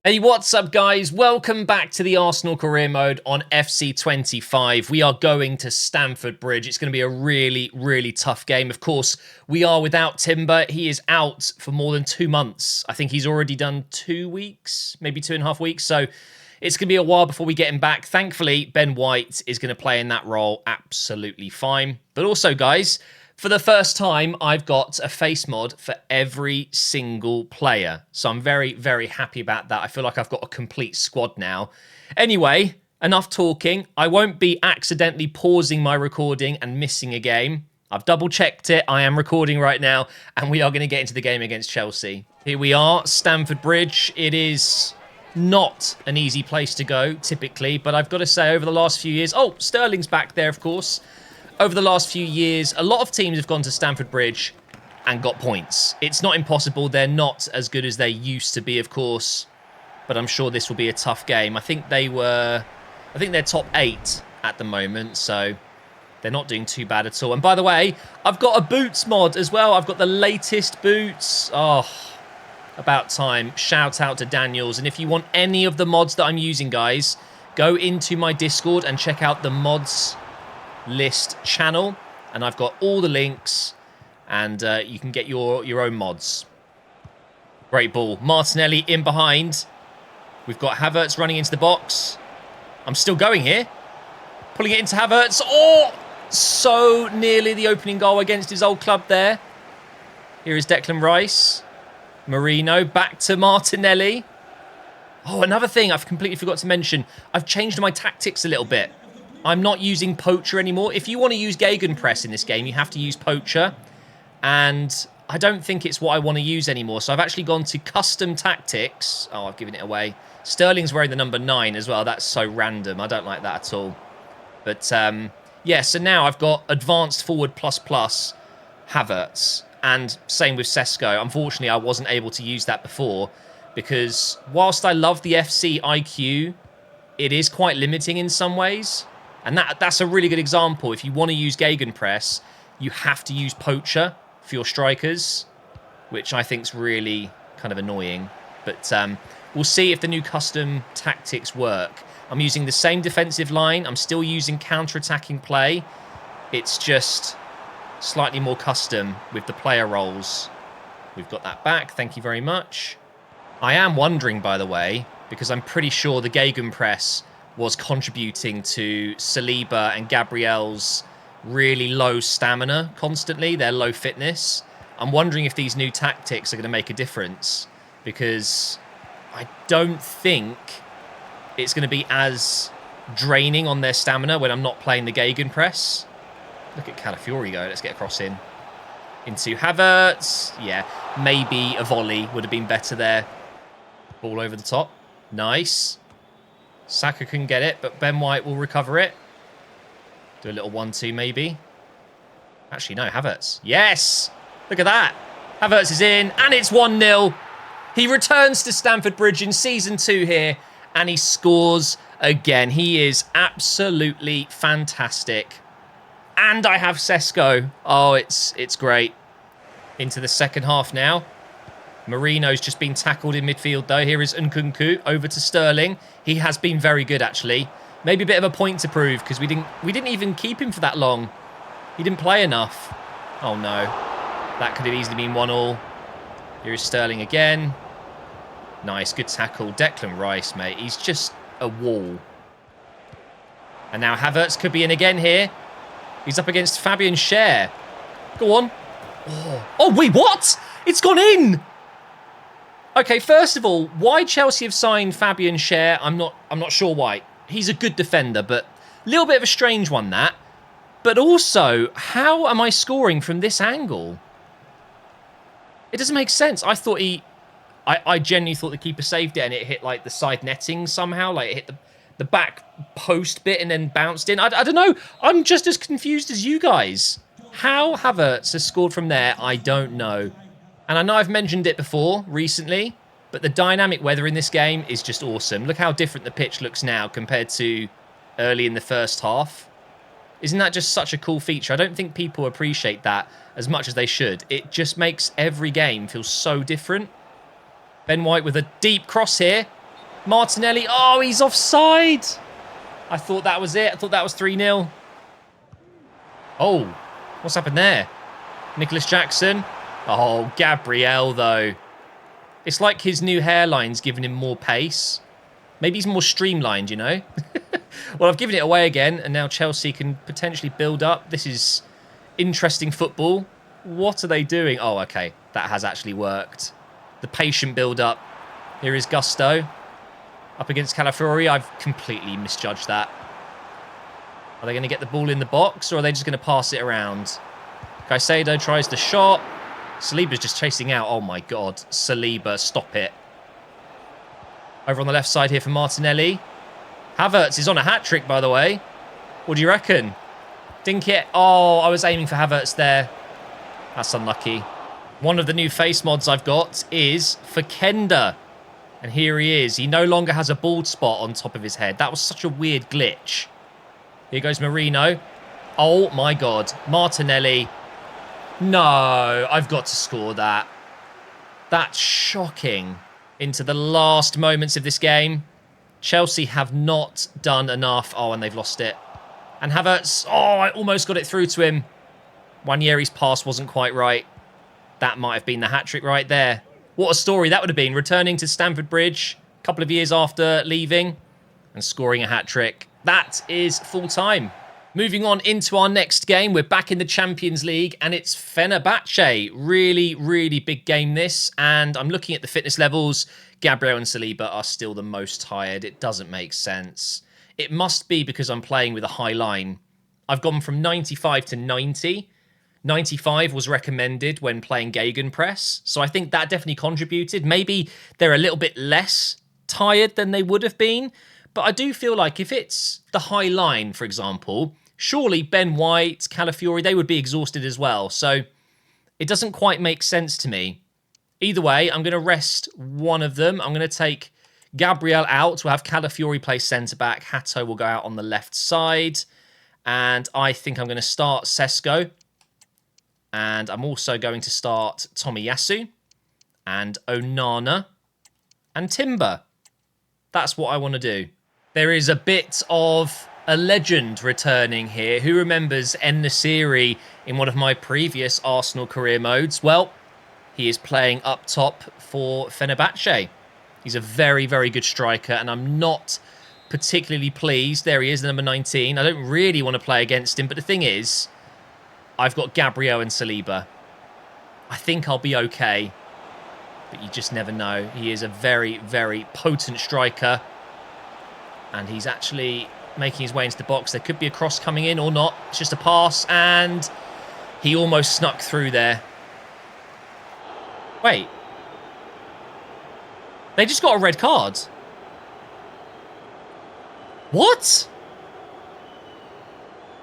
Hey, what's up, guys? Welcome back to the Arsenal career mode on FC25. We are going to Stamford Bridge. It's going to be a really, really tough game. Of course, we are without Timber. He is out for more than 2 months. I think he's already done 2 weeks, maybe 2.5 weeks. So it's going to be a while before we get him back. Thankfully, Ben White is going to play in that role absolutely fine. But also, guys, for the first time, I've got a face mod for every single player. So I'm very, very happy about that. I feel like I've got a complete squad now. Anyway, enough talking. I won't be accidentally pausing my recording and missing a game. I've double checked it. I am recording right now, and we are going to get into the game against Chelsea. Here we are, Stamford Bridge. It is not an easy place to go, typically, but I've got to say, over the last few years... Oh, Sterling's back there, of course. Over the last few years, a lot of teams have gone to Stamford Bridge and got points. It's not impossible. They're not as good as they used to be, of course, but I'm sure this will be a tough game. I think they're top 8 at the moment, so they're not doing too bad at all. And by the way, I've got a boots mod as well. I've got the latest boots. Oh, about time. Shout out to Daniels. And if you want any of the mods that I'm using, guys, go into my Discord and check out the mods list channel, and I've got all the links, and you can get your own mods. Great ball. Martinelli in behind. We've got Havertz running into the box. I'm still going here. Pulling it into Havertz. Oh, so nearly the opening goal against his old club there. Here is Declan Rice. Marino back to Martinelli. Oh, another thing I've completely forgot to mention. I've changed my tactics a little bit. I'm not using Poacher anymore. If you want to use Gegenpress in this game, you have to use Poacher. And I don't think it's what I want to use anymore. So I've actually gone to Custom Tactics. Oh, I've given it away. Sterling's wearing the number 9 as well. That's so random. I don't like that at all. But, yeah, so now I've got Advanced Forward plus Havertz. And same with Sesko. Unfortunately, I wasn't able to use that before, because whilst I love the FC IQ, it is quite limiting in some ways. And that's a really good example. If you want to use Gegenpress, you have to use Poacher for your strikers, which I think is really kind of annoying. But we'll see if the new custom tactics work. I'm using the same defensive line. I'm still using counter-attacking play. It's just slightly more custom with the player roles. We've got that back. Thank you very much. I am wondering, by the way, because I'm pretty sure the Gegenpress was contributing to Saliba and Gabriel's really low stamina constantly, their low fitness. I'm wondering if these new tactics are going to make a difference, because I don't think it's going to be as draining on their stamina when I'm not playing the Gegenpress. Look at Calafiori go. Let's get a cross in. Into Havertz. Yeah, maybe a volley would have been better there. Ball over the top. Nice. Saka can get it, but Ben White will recover it. Do a little 1-2 maybe. Actually, no, Havertz. Yes! Look at that. Havertz is in, and it's 1-0. He returns to Stamford Bridge in Season 2 here, and he scores again. He is absolutely fantastic. And I have Sesko. Oh, it's great. Into the second half now. Marino's just been tackled in midfield, though. Here is Nkunku over to Sterling. He has been very good, actually. Maybe a bit of a point to prove, because we didn't even keep him for that long. He didn't play enough. Oh, no. That could have easily been 1-1. Here is Sterling again. Nice, good tackle. Declan Rice, mate. He's just a wall. And now Havertz could be in again here. He's up against Fabian Schär. Go on. Oh, wait, what? It's gone in! Okay, first of all, why Chelsea have signed Fabian Schär, I'm not sure why. He's a good defender, but a little bit of a strange one, that. But also, how am I scoring from this angle? It doesn't make sense. I genuinely thought the keeper saved it and it hit like the side netting somehow. Like it hit the back post bit and then bounced in. I don't know. I'm just as confused as you guys. How Havertz has scored from there, I don't know. And I know I've mentioned it before recently, but the dynamic weather in this game is just awesome. Look how different the pitch looks now compared to early in the first half. Isn't that just such a cool feature? I don't think people appreciate that as much as they should. It just makes every game feel so different. Ben White with a deep cross here. Martinelli. Oh, he's offside. I thought that was it. I thought that was 3-0. Oh, what's happened there? Nicholas Jackson. Oh, Gabriel, though. It's like his new hairline's giving him more pace. Maybe he's more streamlined, you know? Well, I've given it away again, and now Chelsea can potentially build up. This is interesting football. What are they doing? Oh, okay. That has actually worked. The patient build-up. Here is Gusto. Up against Calafiori. I've completely misjudged that. Are they going to get the ball in the box, or are they just going to pass it around? Caicedo tries the shot. Saliba's just chasing out. Oh, my God. Saliba, stop it. Over on the left side here for Martinelli. Havertz is on a hat-trick, by the way. What do you reckon? Dink it. Oh, I was aiming for Havertz there. That's unlucky. One of the new face mods I've got is for Kenda. And here he is. He no longer has a bald spot on top of his head. That was such a weird glitch. Here goes Marino. Oh, my God. Martinelli. No, I've got to score that. That's shocking. Into the last moments of this game. Chelsea have not done enough. Oh, and they've lost it. And Havertz. Oh, I almost got it through to him. Wanyeri's pass wasn't quite right. That might have been the hat-trick right there. What a story that would have been. Returning to Stamford Bridge a couple of years after leaving and scoring a hat-trick. That is full-time. Moving on into our next game. We're back in the Champions League and it's Fenerbahce. Really, really big game this. And I'm looking at the fitness levels. Gabriel and Saliba are still the most tired. It doesn't make sense. It must be because I'm playing with a high line. I've gone from 95 to 90. 95 was recommended when playing Gegenpress. So I think that definitely contributed. Maybe they're a little bit less tired than they would have been. But I do feel like if it's the high line, for example, surely Ben White, Calafiori, they would be exhausted as well. So it doesn't quite make sense to me. Either way, I'm going to rest one of them. I'm going to take Gabriel out. We'll have Calafiori play centre-back. Hato will go out on the left side. And I think I'm going to start Sesko. And I'm also going to start Tomiyasu and Onana and Timber. That's what I want to do. There is a bit of a legend returning here. Who remembers En-Nesyri in one of my previous Arsenal career modes? Well, he is playing up top for Fenerbahce. He's a very, very good striker, and I'm not particularly pleased. There he is, the number 19. I don't really want to play against him, but the thing is, I've got Gabriel and Saliba. I think I'll be okay, but you just never know. He is a very, very potent striker, and he's actually making his way into the box. There could be a cross coming in or not. It's just a pass, and he almost snuck through there. Wait. They just got a red card. What?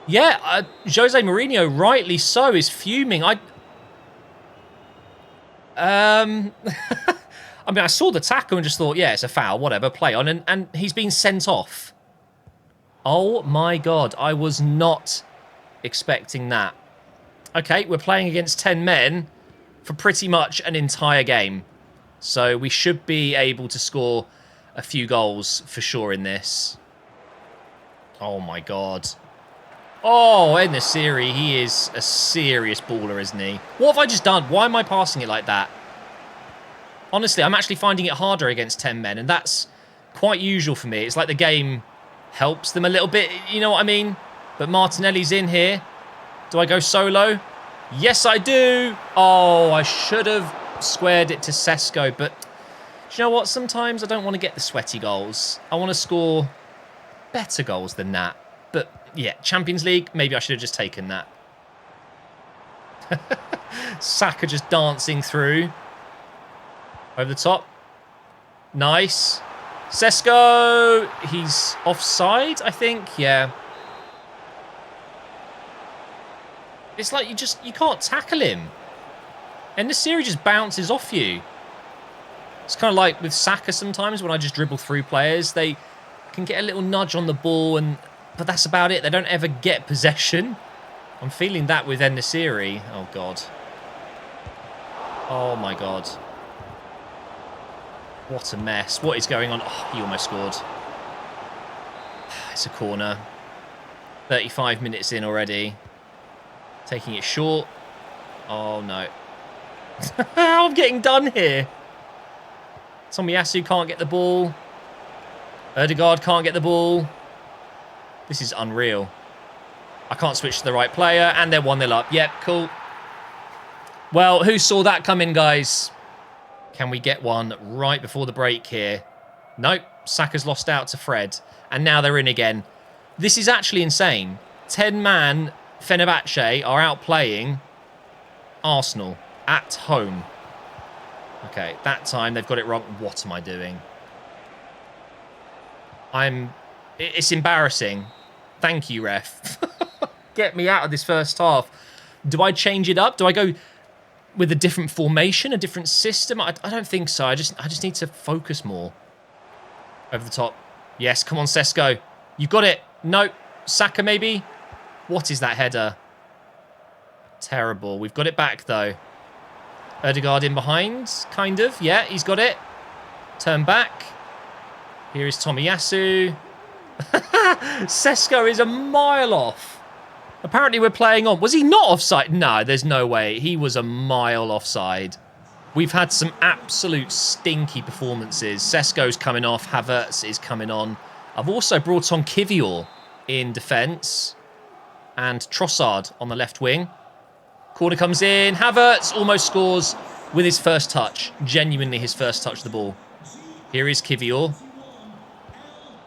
Yeah, Jose Mourinho, rightly so, is fuming. I mean, I saw the tackle and just thought, yeah, it's a foul, whatever, play on. And he's been sent off. Oh, my God. I was not expecting that. Okay, we're playing against 10 men for pretty much an entire game. So we should be able to score a few goals for sure in this. Oh, my God. Oh, En-Nesyri, he is a serious baller, isn't he? What have I just done? Why am I passing it like that? Honestly, I'm actually finding it harder against 10 men, and that's quite usual for me. It's like the game helps them a little bit, you know what I mean? But Martinelli's in here. Do I go solo? Yes, I do. Oh, I should have squared it to Sesko, but do you know what? Sometimes I don't want to get the sweaty goals. I want to score better goals than that. But yeah, Champions League, maybe I should have just taken that. Saka just dancing through. Over the top. Nice. Sesko, he's offside, I think. Yeah. It's like you can't tackle him. And the series just bounces off you. It's kind of like with Saka sometimes when I just dribble through players. They can get a little nudge on the ball and But that's about it. They don't ever get possession. I'm feeling that with En-Nesyri. Oh, God. Oh, my God. What a mess. What is going on? Oh, he almost scored. It's a corner. 35 minutes in already. Taking it short. Oh, no. I'm getting done here. Tomiyasu can't get the ball. Ødegaard can't get the ball. This is unreal. I can't switch to the right player, and they're 1-0 up. Yep, cool. Well, who saw that coming, guys? Can we get one right before the break here? Nope. Saka's lost out to Fred, and now they're in again. This is actually insane. 10-man Fenerbahce are outplaying Arsenal at home. Okay, that time they've got it wrong. What am I doing? It's embarrassing. Thank you, ref. Get me out of this first half. Do I change it up? Do I go with a different formation, a different system? I don't think so. I just need to focus more. Over the top. Yes, come on, Sesko. You got it. No. Saka, maybe? What is that header? Terrible. We've got it back, though. Ødegaard in behind, kind of. Yeah, he's got it. Turn back. Here is Tomiyasu. Sesko is a mile off. Apparently we're playing on. Was he not offside? No, there's no way. He was a mile offside. We've had some absolute stinky performances. Sesko's coming off. Havertz is coming on. I've also brought on Kivior in defence. And Trossard on the left wing. Corner comes in. Havertz almost scores with his first touch. Genuinely his first touch of the ball. Here is Kivior.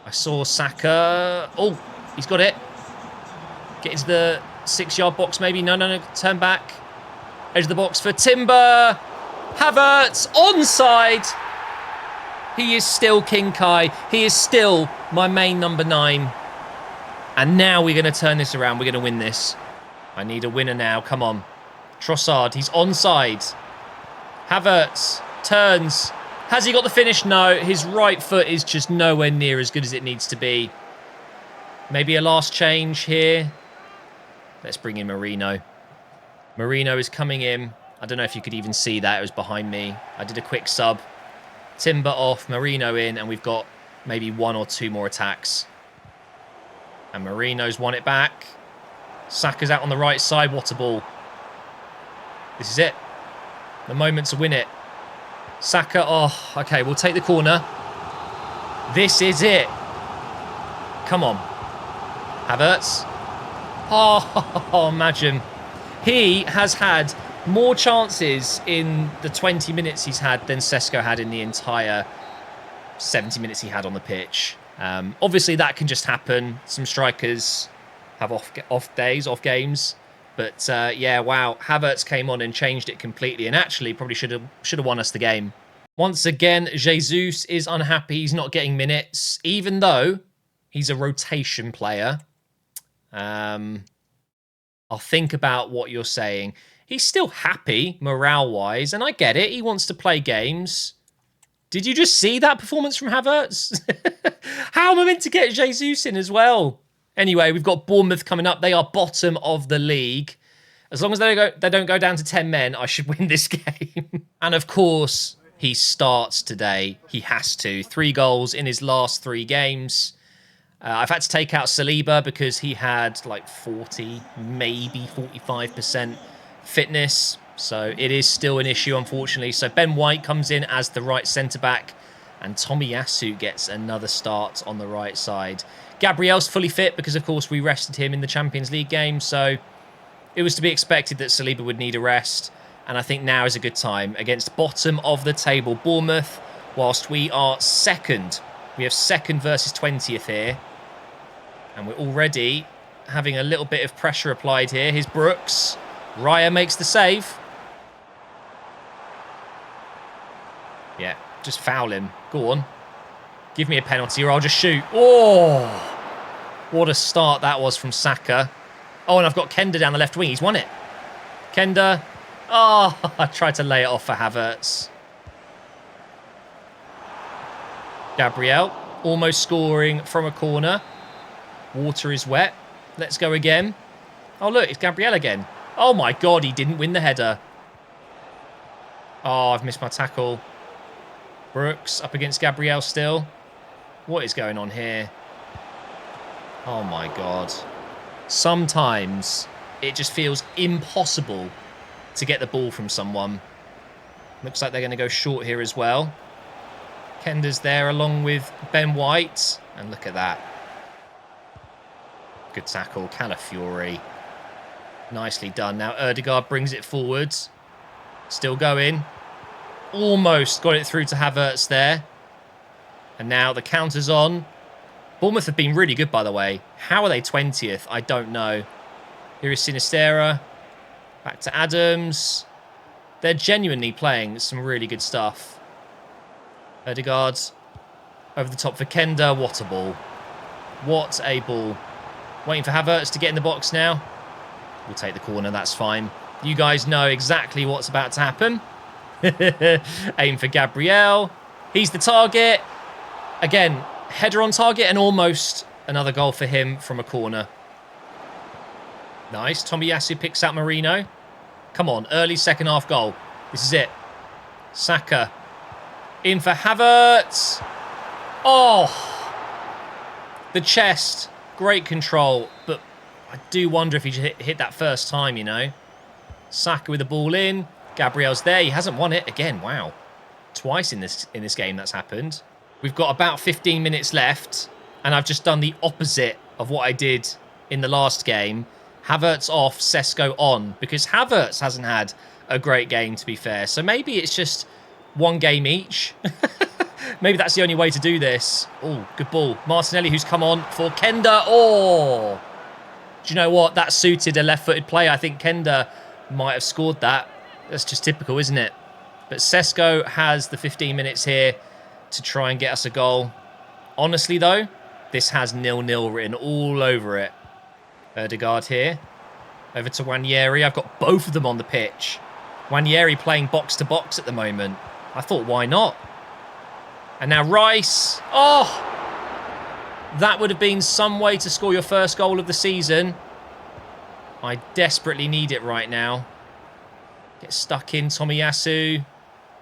I saw Saka. Oh, he's got it. Get into the 6-yard box maybe. No. Turn back. Edge of the box for Timber. Havertz onside. He is still King Kai. He is still my main number 9. And now we're going to turn this around. We're going to win this. I need a winner now. Come on. Trossard. He's onside. Havertz turns. Has he got the finish? No. His right foot is just nowhere near as good as it needs to be. Maybe a last change here. Let's bring in Marino. Marino is coming in. I don't know if you could even see that. It was behind me. I did a quick sub. Timber off, Marino in, and we've got maybe 1 or 2 more attacks. And Marino's won it back. Saka's out on the right side. What a ball. This is it. The moment to win it. Saka, oh, okay, we'll take the corner. This is it. Come on. Havertz. Oh, imagine. He has had more chances in the 20 minutes he's had than Sesko had in the entire 70 minutes he had on the pitch. Obviously, that can just happen. Some strikers have off days, off games. But, yeah, wow. Havertz came on and changed it completely and actually probably should have won us the game. Once again, Jesus is unhappy. He's not getting minutes, even though he's a rotation player. I'll think about what you're saying. He's still happy, morale-wise, and I get it. He wants to play games. Did you just see that performance from Havertz? How am I meant to get Jesus in as well? Anyway, we've got Bournemouth coming up. They are bottom of the league. As long as they don't go down to 10 men, I should win this game. And of course, he starts today. He has to. 3 goals in his last 3 games. I've had to take out Saliba because he had like 40, maybe 45% fitness. So it is still an issue, unfortunately. So Ben White comes in as the right centre-back. And Tomiyasu gets another start on the right side. Gabriel's fully fit because, of course, we rested him in the Champions League game. So it was to be expected that Saliba would need a rest. And I think now is a good time against bottom of the table Bournemouth, whilst we are second. We have second versus 20th here. And we're already having a little bit of pressure applied here. Here's Brooks. Raya makes the save. Yeah, just foul him. Go on. Give me a penalty or I'll just shoot. Oh, what a start that was from Saka. Oh, and I've got Kenda down the left wing. He's won it. Kenda. Oh, I tried to lay it off for Havertz. Gabriel almost scoring from a corner. Water is wet. Let's go again. Oh, look, it's Gabriel again. Oh, my God, he didn't win the header. Oh, I've missed my tackle. Brooks up against Gabriel still. What is going on here? Oh, my God. Sometimes it just feels impossible to get the ball from someone. Looks like they're going to go short here as well. Kenda's there along with Ben White. And look at that. Good tackle. Calafiori. Nicely done. Now Ødegaard brings it forwards. Still going. Almost got it through to Havertz there. And now the counter's on. Bournemouth have been really good, by the way. How are they 20th? I don't know. Here is Sinistera. Back to Adams. They're genuinely playing some really good stuff. Ødegaard. Over the top for Kenda. What a ball. What a ball. Waiting for Havertz to get in the box now. We'll take the corner. That's fine. You guys know exactly what's about to happen. Aim for Gabriel. He's the target. Again, header on target and almost another goal for him from a corner. Nice. Tomiyasu picks out Marino. Come on. Early second half goal. This is it. Saka. In for Havertz. Oh. The chest. Great control. But I do wonder if he hit that first time, you know. Saka with the ball in. Gabriel's there. He hasn't won it again. Wow. Twice in this game that's happened. We've got about 15 minutes left. And I've just done the opposite of what I did in the last game. Havertz off, Sesko on. Because Havertz hasn't had a great game, to be fair. So maybe it's just one game each. Maybe that's the only way to do this. Oh, good ball. Martinelli, who's come on for Kenda. Oh! Do you know what? That suited a left-footed play. I think Kenda might have scored that. That's just typical, isn't it? But Sesko has the 15 minutes here to try and get us a goal. Honestly, though, this has 0-0 written all over it. Ødegaard here. Over to Nwaneri. I've got both of them on the pitch. Nwaneri playing box-to-box at the moment. I thought, why not? And now Rice. Oh! That would have been some way to score your first goal of the season. I desperately need it right now. Get stuck in, Tomiyasu.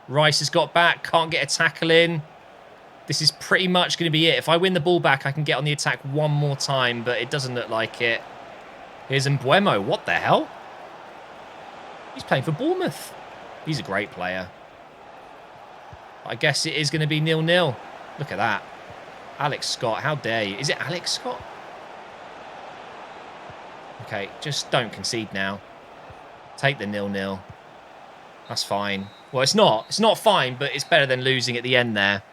Rice has got back. Can't get a tackle in. This is pretty much going to be it. If I win the ball back, I can get on the attack one more time, but it doesn't look like it. Here's Mbuemo. What the hell? He's playing for Bournemouth. He's a great player. I guess it is going to be 0-0. Look at that. Alex Scott, how dare you? Is it Alex Scott? Okay, just don't concede now. Take the 0-0. That's fine. Well, it's not. It's not fine, but it's better than losing at the end there.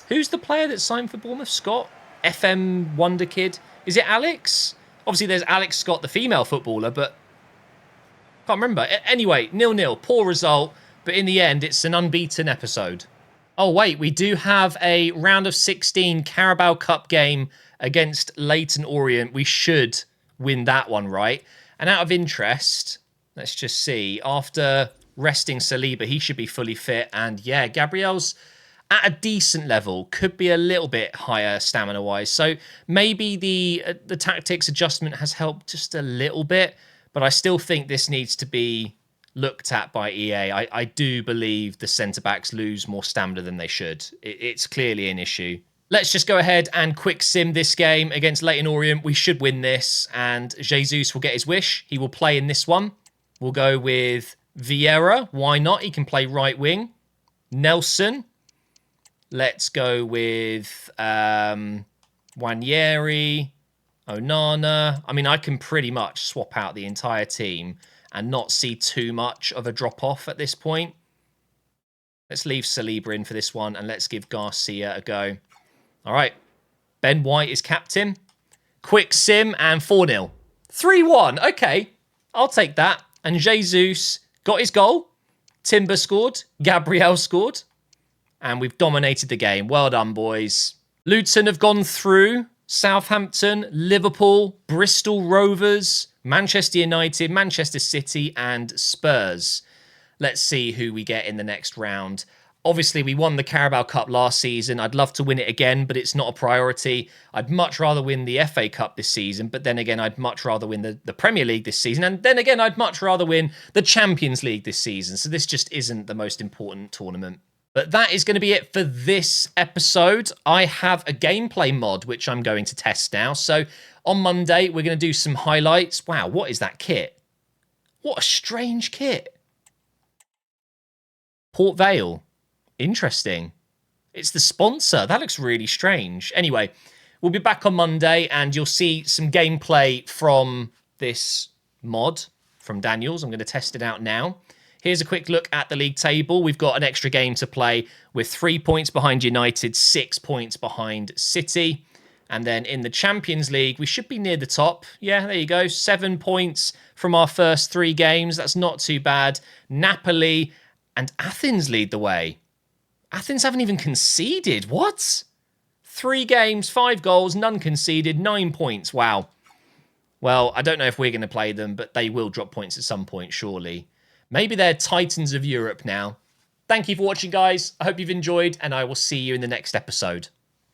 Who's the player that signed for Bournemouth? Scott? FM Wonder Kid? Is it Alex? Obviously, there's Alex Scott, the female footballer, but can't remember. Anyway, 0-0. Poor result, but in the end, it's an unbeaten episode. Oh, wait, we do have a round of 16 Carabao Cup game against Leyton Orient. We should win that one, right? And out of interest, let's just see. After resting Saliba, he should be fully fit. And yeah, Gabriel's at a decent level. Could be a little bit higher stamina-wise. So maybe the tactics adjustment has helped just a little bit. But I still think this needs to be looked at by EA. I do believe the centre-backs lose more stamina than they should. It's clearly an issue. Let's just go ahead and quick sim this game against Leyton Orient. We should win this, and Jesus will get his wish. He will play in this one. We'll go with Vieira. Why not? He can play right wing. Nelson. Let's go with Nwaneri. Onana. I mean, I can pretty much swap out the entire team and not see too much of a drop-off at this point. Let's leave Saliba in for this one, and let's give Garcia a go. All right. Ben White is captain. Quick sim and 4-0. 3-1. Okay. I'll take that. And Jesus got his goal. Timber scored. Gabriel scored. And we've dominated the game. Well done, boys. Luton have gone through. Southampton, Liverpool, Bristol Rovers, Manchester United, Manchester City, and Spurs. Let's see who we get in the next round. Obviously, we won the Carabao Cup last season. I'd love to win it again, but it's not a priority. I'd much rather win the FA Cup this season, but then again, I'd much rather win the Premier League this season. And then again, I'd much rather win the Champions League this season. So this just isn't the most important tournament. But that is going to be it for this episode. I have a gameplay mod, which I'm going to test now. So on Monday, we're going to do some highlights. Wow, what is that kit? What a strange kit. Port Vale. Interesting. It's the sponsor. That looks really strange. Anyway, we'll be back on Monday and you'll see some gameplay from this mod from Daniels. I'm going to test it out now. Here's a quick look at the league table. We've got an extra game to play with 3 points behind United, 6 points behind City. And then in the Champions League, we should be near the top. Yeah, there you go. 7 points from our first 3 games. That's not too bad. Napoli and Athens lead the way. Athens haven't even conceded. What? 3 games, 5 goals, none conceded, 9 points. Wow. Well, I don't know if we're going to play them, but they will drop points at some point, surely. Maybe they're Titans of Europe now. Thank you for watching, guys. I hope you've enjoyed, and I will see you in the next episode.